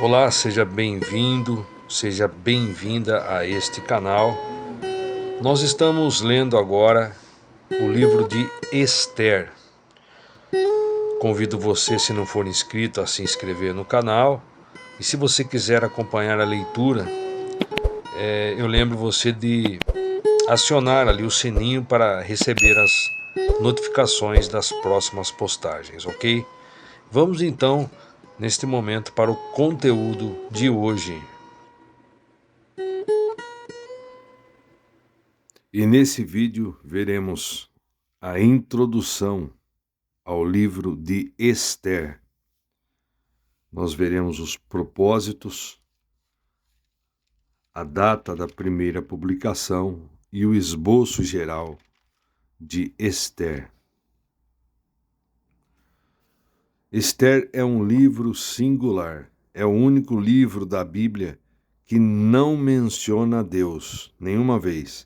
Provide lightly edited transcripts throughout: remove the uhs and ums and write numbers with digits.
Olá, seja bem-vindo, seja bem-vinda a este canal. Nós estamos lendo agora o livro de Esther. Convido você, se não for inscrito, a se inscrever no canal. E se você quiser acompanhar a leitura, eu lembro você de acionar ali o sininho para receber as notificações das próximas postagens, ok? Vamos então, neste momento, para o conteúdo de hoje. E nesse vídeo veremos a introdução ao livro de Esther. Nós veremos os propósitos, a data da primeira publicação e o esboço geral de Esther. Esther é um livro singular, é o único livro da Bíblia que não menciona Deus nenhuma vez,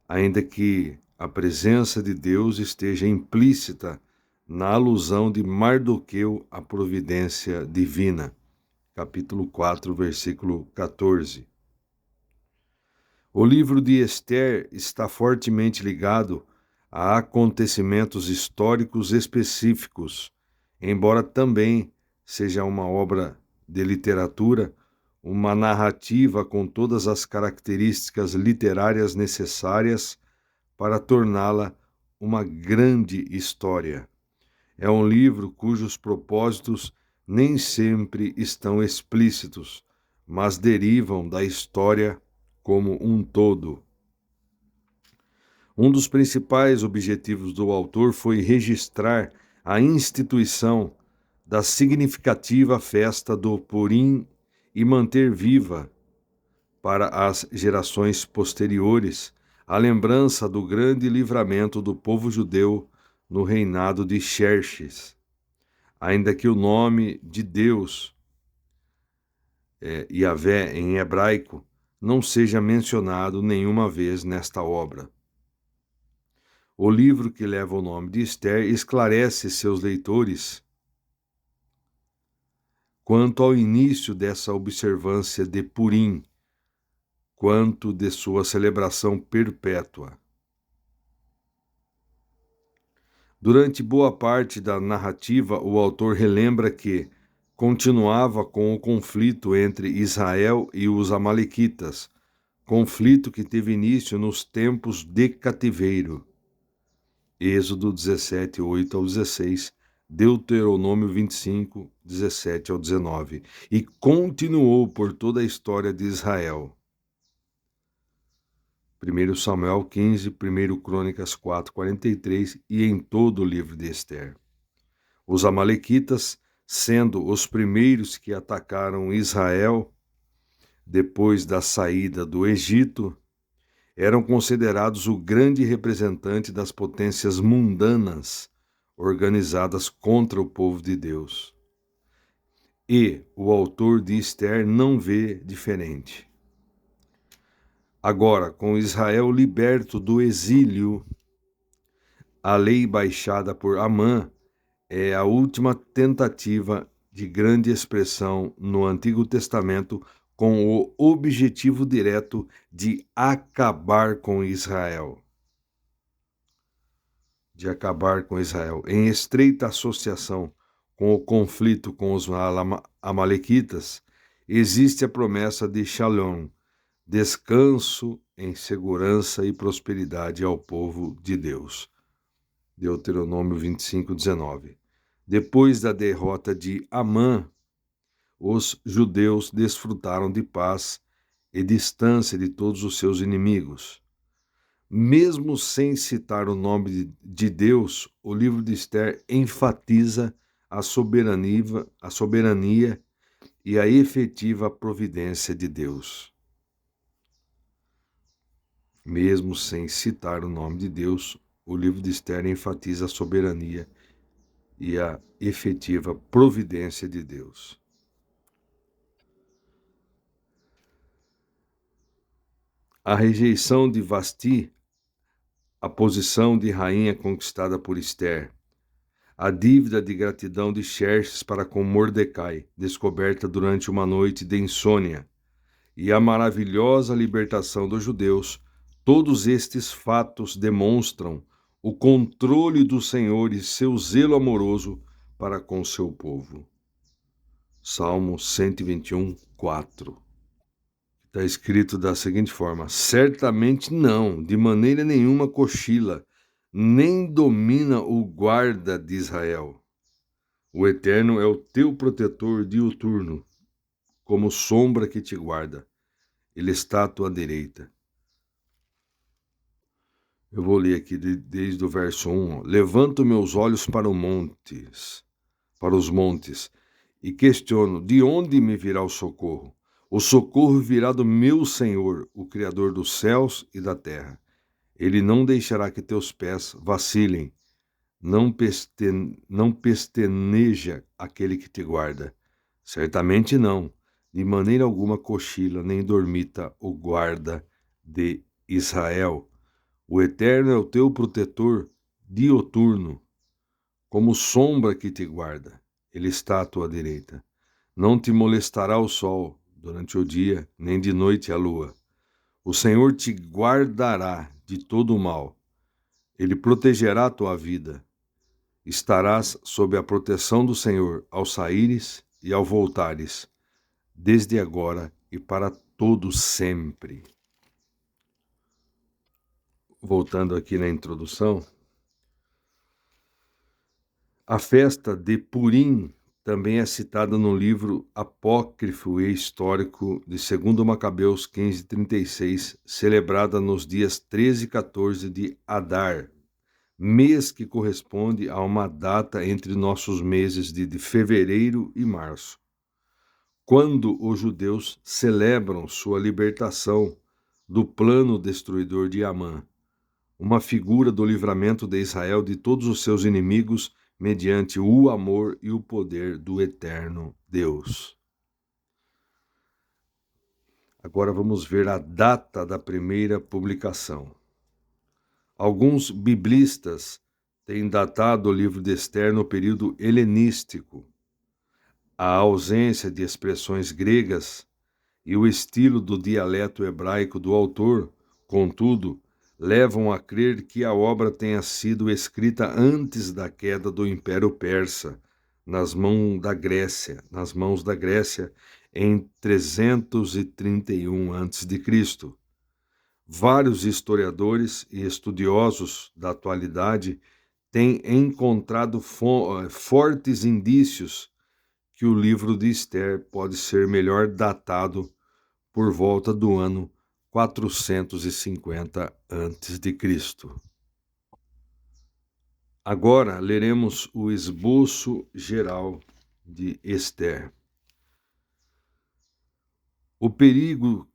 ainda que a presença de Deus esteja implícita na alusão de Mardoqueu à providência divina. Capítulo 4, versículo 14. O livro de Esther está fortemente ligado a acontecimentos históricos específicos, embora também seja uma obra de literatura, uma narrativa com todas as características literárias necessárias para torná-la uma grande história. É um livro cujos propósitos nem sempre estão explícitos, mas derivam da história como um todo. Um dos principais objetivos do autor foi registrar a instituição da significativa festa do Purim e manter viva, para as gerações posteriores, a lembrança do grande livramento do povo judeu no reinado de Xerxes. Ainda que o nome de Deus, Yahvé em hebraico, não seja mencionado nenhuma vez nesta obra. O livro que leva o nome de Esther esclarece seus leitores quanto ao início dessa observância de Purim, quanto de sua celebração perpétua. Durante boa parte da narrativa, o autor relembra que continuava com o conflito entre Israel e os amalequitas, conflito que teve início nos tempos de cativeiro. Êxodo 17, 8 ao 16, Deuteronômio 25, 17 ao 19, e continuou por toda a história de Israel. 1 Samuel 15, 1 Crônicas 4, 43 e em todo o livro de Esther. Os amalequitas, sendo os primeiros que atacaram Israel depois da saída do Egito, eram considerados o grande representante das potências mundanas organizadas contra o povo de Deus. E o autor de Esther não vê diferente. Agora, com Israel liberto do exílio, a lei baixada por Amã é a última tentativa de grande expressão no Antigo Testamento com o objetivo direto de acabar com Israel. Em estreita associação com o conflito com os amalequitas, existe a promessa de Shalom, descanso em segurança e prosperidade ao povo de Deus. Deuteronômio 25, 19. Depois da derrota de Amã, os judeus desfrutaram de paz e distância de todos os seus inimigos. Mesmo sem citar o nome de Deus, o livro de Esther enfatiza a soberania e a efetiva providência de Deus. Mesmo sem citar o nome de Deus, o livro de Esther enfatiza a soberania e a efetiva providência de Deus. A rejeição de Vasti, a posição de rainha conquistada por Esther, A dívida de gratidão de Xerxes para com Mordecai, descoberta durante uma noite de insônia, e a maravilhosa libertação dos judeus, todos estes fatos demonstram o controle do Senhor e seu zelo amoroso para com seu povo. Salmo 121, 4. Está escrito da seguinte forma: certamente não, de maneira nenhuma cochila, nem domina o guarda de Israel. O Eterno é o teu protetor diuturno, como sombra que te guarda. Ele está à tua direita. Eu vou ler aqui desde o verso 1. Levanto meus olhos para os montes, e questiono, de onde me virá o socorro? O socorro virá do meu Senhor, o Criador dos céus e da terra. Ele não deixará que teus pés vacilem. Não pestaneja aquele que te guarda. Certamente não, de maneira alguma cochila, nem dormita o guarda de Israel. O Eterno é o teu protetor dioturno, como sombra que te guarda. Ele está à tua direita. Não te molestará o sol durante o dia, nem de noite a lua. O Senhor te guardará de todo o mal. Ele protegerá a tua vida. Estarás sob a proteção do Senhor ao saíres e ao voltares, desde agora e para todo sempre. Voltando aqui na introdução, a festa de Purim também é citada no livro apócrifo e histórico de 2 Macabeus 15:36, celebrada nos dias 13 e 14 de Adar, mês que corresponde a uma data entre nossos meses de fevereiro e março, quando os judeus celebram sua libertação do plano destruidor de Amã, uma figura do livramento de Israel de todos os seus inimigos mediante o amor e o poder do eterno Deus. Agora vamos ver a data da primeira publicação. Alguns biblistas têm datado o livro de Ester no período helenístico. A ausência de expressões gregas e o estilo do dialeto hebraico do autor, contudo, levam a crer que a obra tenha sido escrita antes da queda do Império Persa, nas mãos da Grécia, em 331 a.C. Vários historiadores e estudiosos da atualidade têm encontrado fortes indícios que o livro de Ester pode ser melhor datado por volta do ano 450 a.C. Agora leremos o esboço geral de Ester. O perigo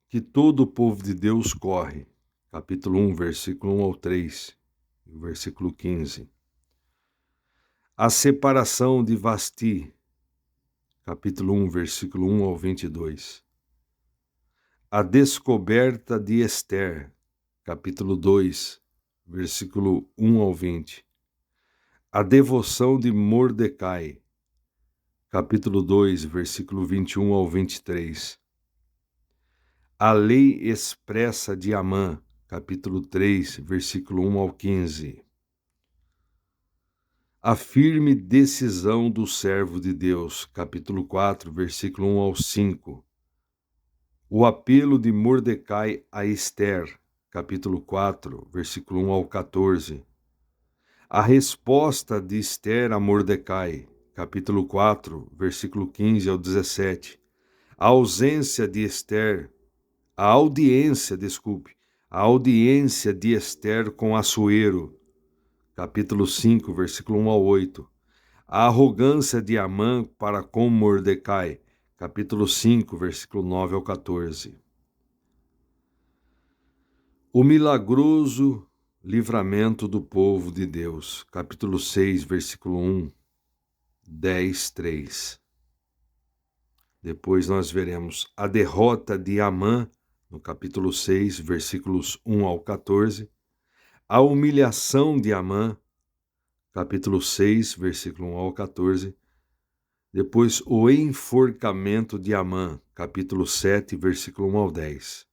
que todo o povo de Deus corre, capítulo 1, versículo 1 ao 3, versículo 15. A separação de Vasti, capítulo 1, versículo 1 ao 22. A descoberta de Ester, capítulo 2, versículo 1 ao 20. A devoção de Mordecai, capítulo 2, versículo 21 ao 23. A lei expressa de Amã, capítulo 3, versículo 1 ao 15. A firme decisão do servo de Deus, capítulo 4, versículo 1 ao 5. O apelo de Mordecai a Ester, capítulo 4, versículo 1 ao 14. A resposta de Ester a Mordecai, capítulo 4, versículo 15 ao 17. A audiência de Ester com Assuero, capítulo 5, versículo 1 ao 8. A arrogância de Amã para com Mordecai, capítulo 5, versículo 9 ao 14. O milagroso livramento do povo de Deus, capítulo 6, versículo 1, 10, 3. Depois nós veremos a derrota de Amã, no capítulo 6, versículos 1 ao 14. A humilhação de Amã, capítulo 6, versículo 1 ao 14. Depois, o enforcamento de Amã, capítulo 7, versículo 1 ao 10.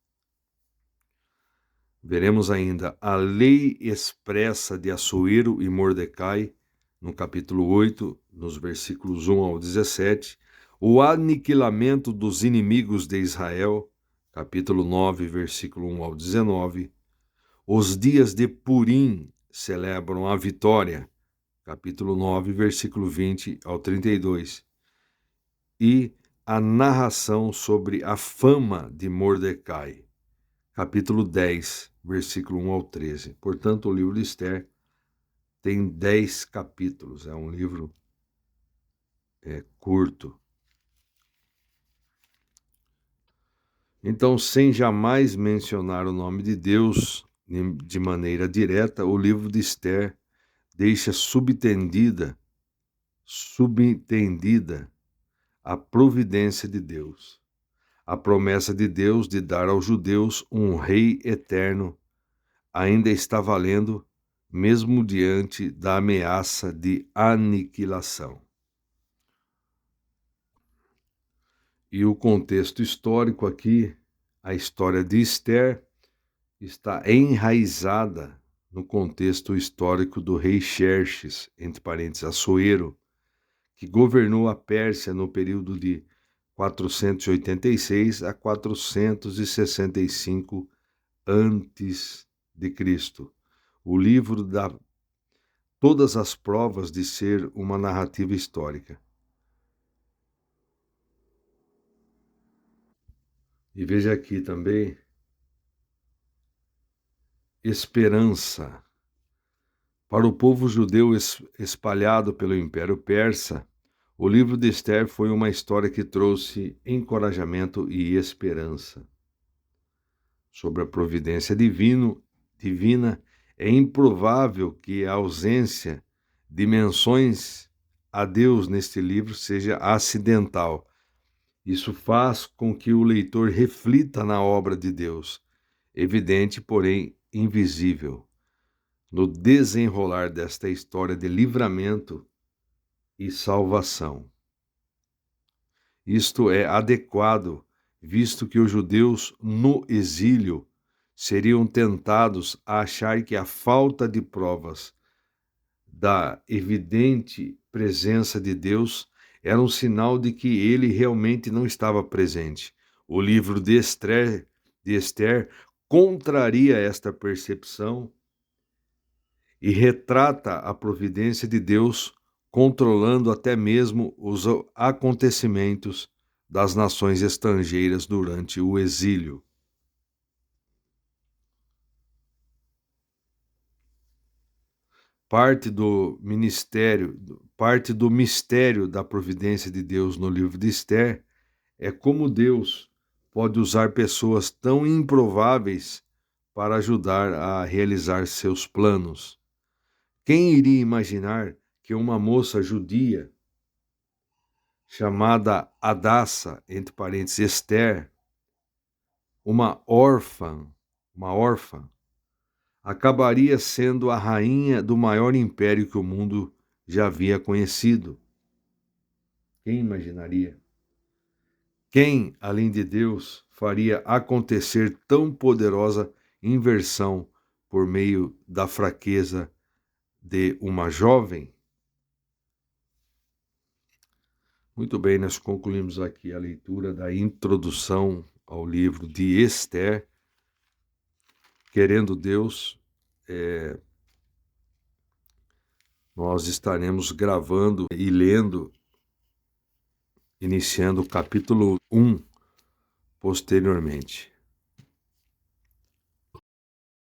Veremos ainda a lei expressa de Assuero e Mordecai, no capítulo 8, nos versículos 1 ao 17. O aniquilamento dos inimigos de Israel, capítulo 9, versículo 1 ao 19. Os dias de Purim celebram a vitória, capítulo 9, versículo 20 ao 32. E a narração sobre a fama de Mordecai, capítulo 10, versículo 1 ao 13. Portanto, o livro de Esther tem 10 capítulos, é um livro curto. Então, sem jamais mencionar o nome de Deus de maneira direta, o livro de Esther deixa subentendida a providência de Deus. A promessa de Deus de dar aos judeus um rei eterno ainda está valendo, mesmo diante da ameaça de aniquilação. E o contexto histórico aqui, a história de Esther, está enraizada no contexto histórico do rei Xerxes, entre parênteses, Assuero, que governou a Pérsia no período de 486 a 465 antes de Cristo. O livro dá todas as provas de ser uma narrativa histórica. E veja aqui também, esperança. Para o povo judeu espalhado pelo Império Persa, o livro de Esther foi uma história que trouxe encorajamento e esperança. Sobre a providência divina, é improvável que a ausência de menções a Deus neste livro seja acidental. Isso faz com que o leitor reflita na obra de Deus, evidente, porém invisível, no desenrolar desta história de livramento e salvação. Isto é adequado, visto que os judeus no exílio seriam tentados a achar que a falta de provas da evidente presença de Deus era um sinal de que ele realmente não estava presente. O livro de Esther contraria esta percepção e retrata a providência de Deus controlando até mesmo os acontecimentos das nações estrangeiras durante o exílio. Parte do mistério da providência de Deus no livro de Esther é como Deus pode usar pessoas tão improváveis para ajudar a realizar seus planos. Quem iria imaginar que uma moça judia chamada Hadassa, entre parênteses, Esther, uma órfã, acabaria sendo a rainha do maior império que o mundo já havia conhecido? Quem imaginaria? Quem, além de Deus, faria acontecer tão poderosa inversão por meio da fraqueza de uma jovem? Muito bem, nós concluímos aqui a leitura da introdução ao livro de Esther. Querendo Deus, nós estaremos gravando e lendo, iniciando o capítulo 1 posteriormente.